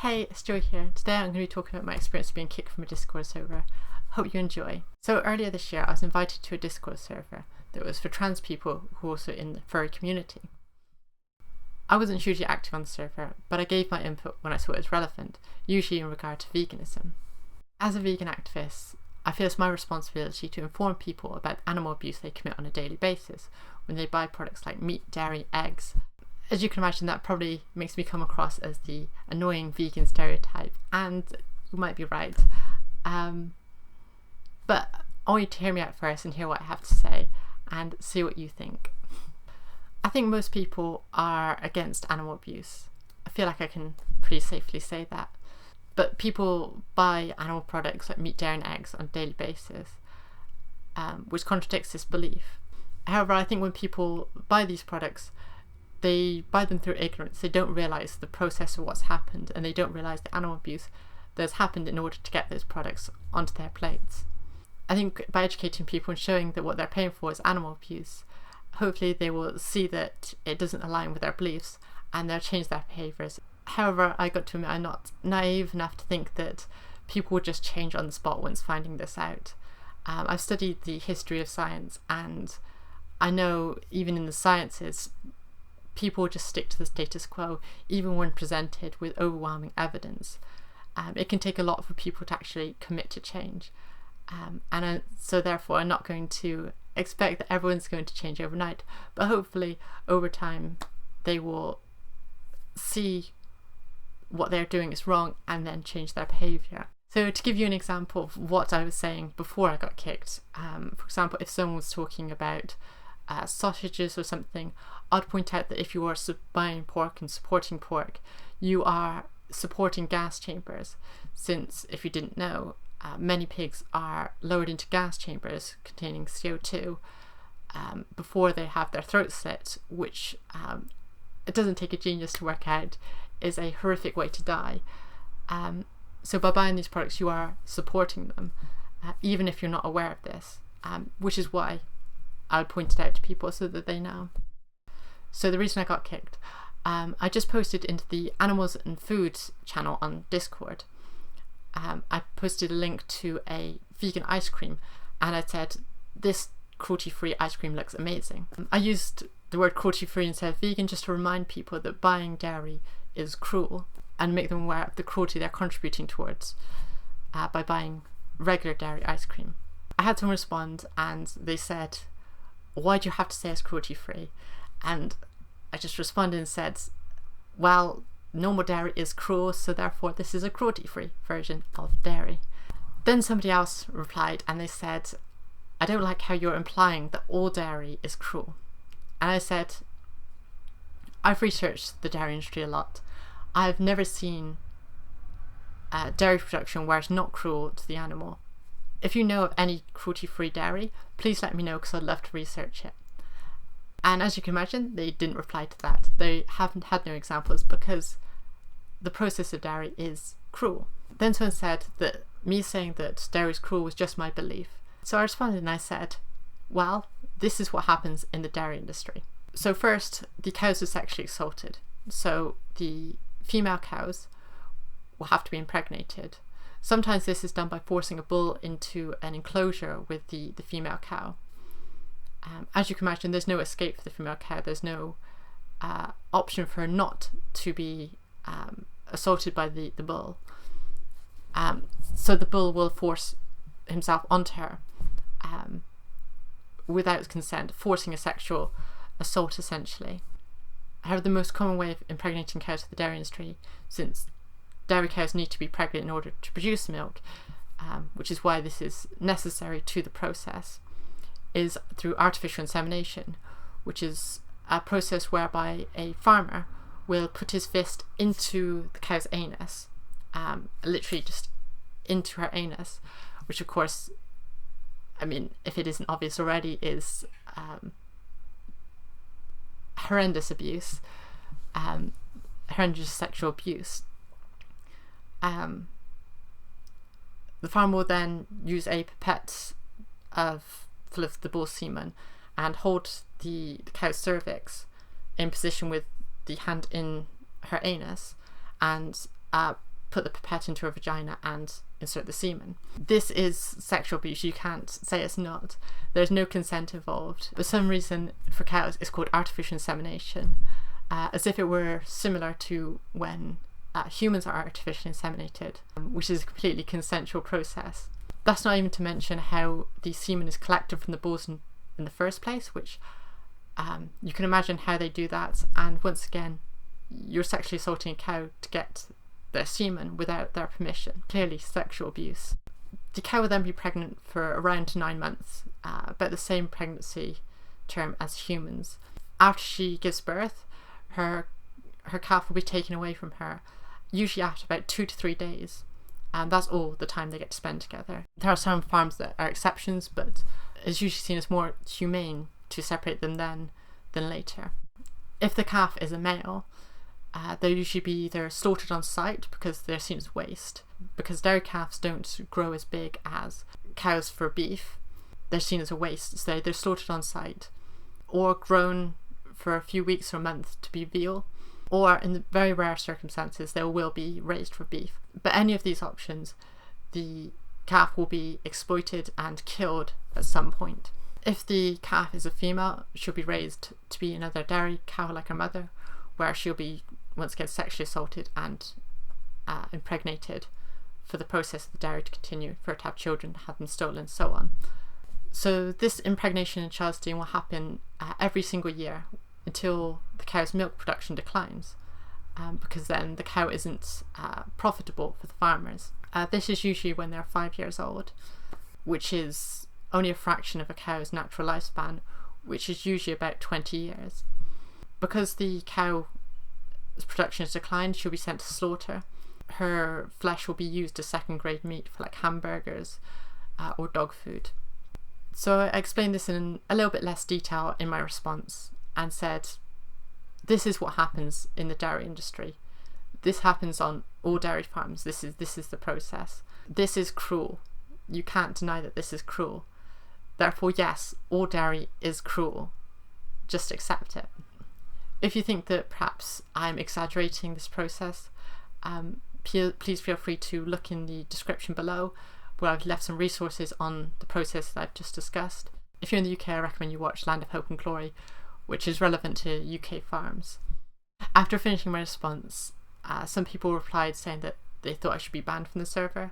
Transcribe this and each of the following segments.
Hey, it's Joy here. Today I'm going to be talking about my experience being kicked from a Discord server. Hope you enjoy. So earlier this year I was invited to a Discord server that was for trans people who are also in the furry community. I wasn't hugely active on the server, but I gave my input when I saw it was relevant, usually in regard to veganism. As a vegan activist, I feel it's my responsibility to inform people about the animal abuse they commit on a daily basis when they buy products like meat, dairy, eggs. As you can imagine, that probably makes me come across as the annoying vegan stereotype, and you might be right. But I want you to hear me out first and hear what I have to say and see what you think. I think most people are against animal abuse. I feel like I can pretty safely say that. But people buy animal products like meat, dairy and eggs on a daily basis, which contradicts this belief. However, I think when people buy these products, they buy them through ignorance. They don't realise the process of what's happened, and they don't realise the animal abuse that's happened in order to get those products onto their plates. I think by educating people and showing that what they're paying for is animal abuse, hopefully they will see that it doesn't align with their beliefs and they'll change their behaviours. However, I got to admit I'm not naive enough to think that people will just change on the spot once finding this out. I've studied the history of science, and I know even in the sciences, people just stick to the status quo even when presented with overwhelming evidence. It can take a lot for people to actually commit to change. So therefore I'm not going to expect that everyone's going to change overnight, but hopefully over time they will see what they're doing is wrong and then change their behaviour. So to give you an example of what I was saying before I got kicked, for example, if someone was talking about sausages or something, I'd point out that if you are buying pork and supporting pork, you are supporting gas chambers, since if you didn't know, many pigs are lowered into gas chambers containing CO2 before they have their throats slit, which it doesn't take a genius to work out is a horrific way to die. So by buying these products you are supporting them, even if you're not aware of this, which is why I would point it out to people so that they know. So the reason I got kicked, I just posted into the Animals and Foods channel on Discord. I posted a link to a vegan ice cream and I said, this cruelty-free ice cream looks amazing. I used the word cruelty-free instead of vegan just to remind people that buying dairy is cruel and make them aware of the cruelty they're contributing towards by buying regular dairy ice cream. I had someone respond and they said, why do you have to say it's cruelty-free? And I just responded and said, well, normal dairy is cruel, so therefore this is a cruelty-free version of dairy. Then somebody else replied and they said, I don't like how you're implying that all dairy is cruel. And I said, I've researched the dairy industry a lot. I've never seen dairy production where it's not cruel to the animal. If you know of any cruelty-free dairy, please let me know because I'd love to research it. And as you can imagine, they didn't reply to that. They haven't had no examples because the process of dairy is cruel. Then someone said that me saying that dairy is cruel was just my belief. So I responded and I said, well, this is what happens in the dairy industry. So first, the cows are sexually assaulted. So the female cows will have to be impregnated. Sometimes this is done by forcing a bull into an enclosure with the female cow. As you can imagine, there's no escape for the female cow. There's no option for her not to be assaulted by the bull. So the bull will force himself onto her without consent, forcing a sexual assault essentially. However, the most common way of impregnating cows in the dairy industry, since dairy cows need to be pregnant in order to produce milk, which is why this is necessary to the process, is through artificial insemination, which is a process whereby a farmer will put his fist into the cow's anus, literally just into her anus, which of course, I mean, if it isn't obvious already, is horrendous abuse, horrendous sexual abuse. The farmer will then use a pipette full of the bull's semen and hold the cow's cervix in position with the hand in her anus and put the pipette into her vagina and insert the semen. This is sexual abuse. You can't say it's not. There's no consent involved. For some reason, for cows, it's called artificial insemination, as if it were similar to when humans are artificially inseminated, which is a completely consensual process. That's not even to mention how the semen is collected from the bulls in the first place, which you can imagine how they do that. And once again, you're sexually assaulting a cow to get their semen without their permission. Clearly sexual abuse. The cow will then be pregnant for around 9 months, about the same pregnancy term as humans. After she gives birth, her calf will be taken away from her, usually after about 2 to 3 days, and that's all the time they get to spend together. There are some farms that are exceptions, but it's usually seen as more humane to separate them then than later. If the calf is a male, they'll usually be either slaughtered on site because they're seen as waste. Because dairy calves don't grow as big as cows for beef, they're seen as a waste, so they're slaughtered on site, or grown for a few weeks or a month to be veal, or in the very rare circumstances they will be raised for beef. But any of these options, the calf will be exploited and killed at some point. If the calf is a female, she'll be raised to be another dairy cow like her mother, where she'll be once again sexually assaulted and impregnated for the process of the dairy to continue, for her to have children, have them stolen, and so on. So this impregnation and child stealing will happen every single year until the cow's milk production declines, because then the cow isn't profitable for the farmers. This is usually when they're 5 years old, which is only a fraction of a cow's natural lifespan, which is usually about 20 years. Because the cow's production has declined, she'll be sent to slaughter. Her flesh will be used as second-grade meat for like hamburgers or dog food. So I explained this in a little bit less detail in my response and said, this is what happens in the dairy industry. This happens on all dairy farms. This is the process. This is cruel. You can't deny that this is cruel. Therefore, yes, all dairy is cruel. Just accept it. If you think that perhaps I'm exaggerating this process, please feel free to look in the description below, where I've left some resources on the process that I've just discussed. If you're in the UK, I recommend you watch Land of Hope and Glory, which is relevant to UK farms. After finishing my response, some people replied saying that they thought I should be banned from the server.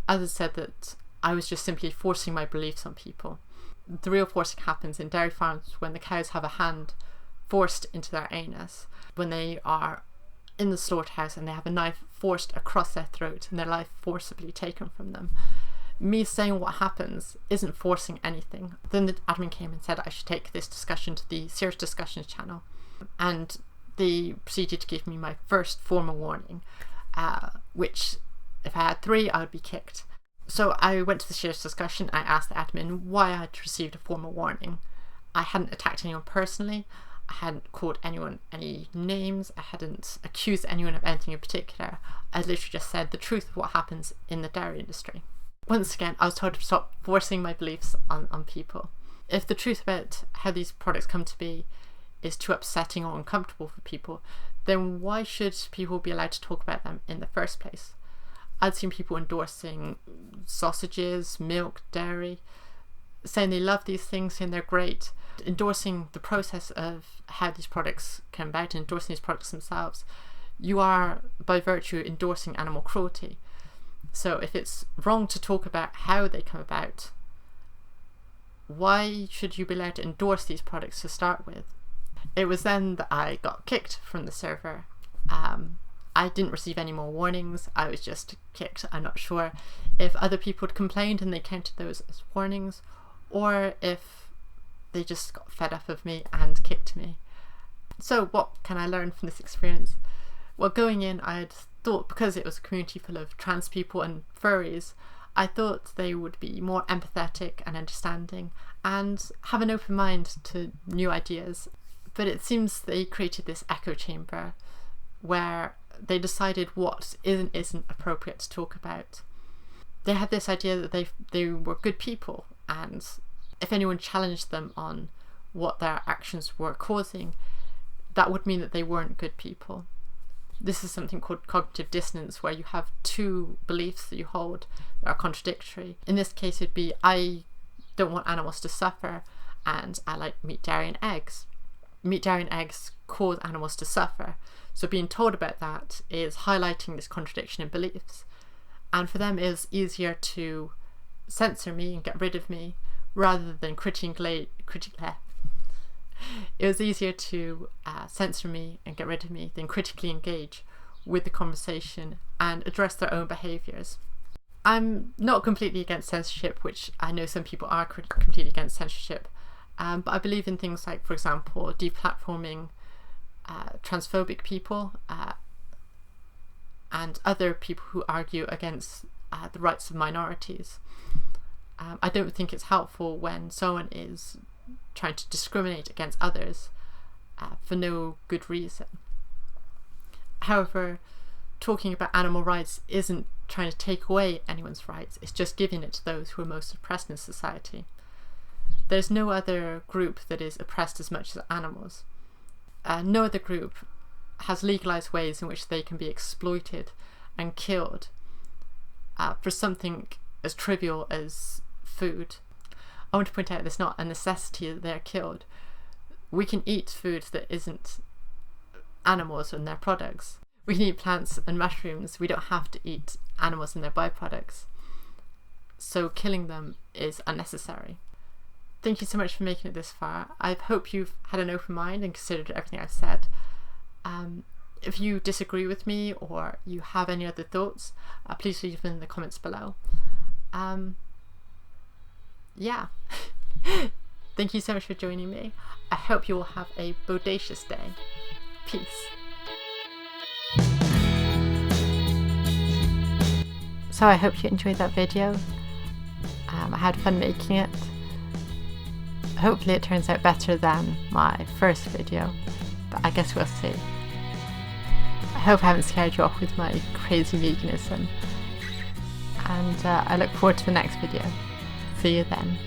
Others said that I was just simply forcing my beliefs on people. The real forcing happens in dairy farms when the cows have a hand forced into their anus, when they are in the slaughterhouse and they have a knife forced across their throat and their life forcibly taken from them. Me saying what happens isn't forcing anything. Then the admin came and said I should take this discussion to the Serious Discussions channel, and they proceeded to give me my first formal warning, which if I had 3 I would be kicked. So I went to the Serious Discussion. I asked the admin why I had received a formal warning. I hadn't attacked anyone personally, I hadn't called anyone any names, I hadn't accused anyone of anything in particular. I literally just said the truth of what happens in the dairy industry. Once again, I was told to stop forcing my beliefs on people. If the truth about how these products come to be is too upsetting or uncomfortable for people, then why should people be allowed to talk about them in the first place? I'd seen people endorsing sausages, milk, dairy, saying they love these things, saying they're great, endorsing the process of how these products come about, endorsing these products themselves. You are, by virtue, endorsing animal cruelty. So if it's wrong to talk about how they come about, why should you be allowed to endorse these products to start with? It was then that I got kicked from the server. I didn't receive any more warnings, I was just kicked. I'm not sure if other people had complained and they counted those as warnings, or if they just got fed up of me and kicked me. So what can I learn from this experience? Well, going in, I had thought, because it was a community full of trans people and furries, I thought they would be more empathetic and understanding and have an open mind to new ideas. But it seems they created this echo chamber where they decided what isn't appropriate to talk about. They had this idea that they were good people, and if anyone challenged them on what their actions were causing, that would mean that they weren't good people. This is something called cognitive dissonance, where you have two beliefs that you hold that are contradictory. In this case, it'd be, I don't want animals to suffer, and I like meat, dairy and eggs. Meat, dairy and eggs cause animals to suffer. So being told about that is highlighting this contradiction in beliefs. And for them, it was easier to censor me and get rid of me rather than it was easier to censor me and get rid of me than critically engage with the conversation and address their own behaviours. I'm not completely against censorship, which I know some people are completely against censorship, but I believe in things like, for example, deplatforming transphobic people and other people who argue against the rights of minorities. I don't think it's helpful when someone is trying to discriminate against others for no good reason. However, talking about animal rights isn't trying to take away anyone's rights, it's just giving it to those who are most oppressed in society. There's no other group that is oppressed as much as animals. No other group has legalised ways in which they can be exploited and killed for something as trivial as food. I want to point out that it's not a necessity that they're killed. We can eat food that isn't animals and their products. We can eat plants and mushrooms. We don't have to eat animals and their byproducts. So killing them is unnecessary. Thank you so much for making it this far. I hope you've had an open mind and considered everything I've said. If you disagree with me or you have any other thoughts, please leave them in the comments below. Yeah. Thank you so much for joining me. I hope you will have a bodacious day. Peace. So I hope you enjoyed that video. I had fun making it. Hopefully it turns out better than my first video, but I guess we'll see. I hope I haven't scared you off with my crazy veganism, and I look forward to the next video. See you then.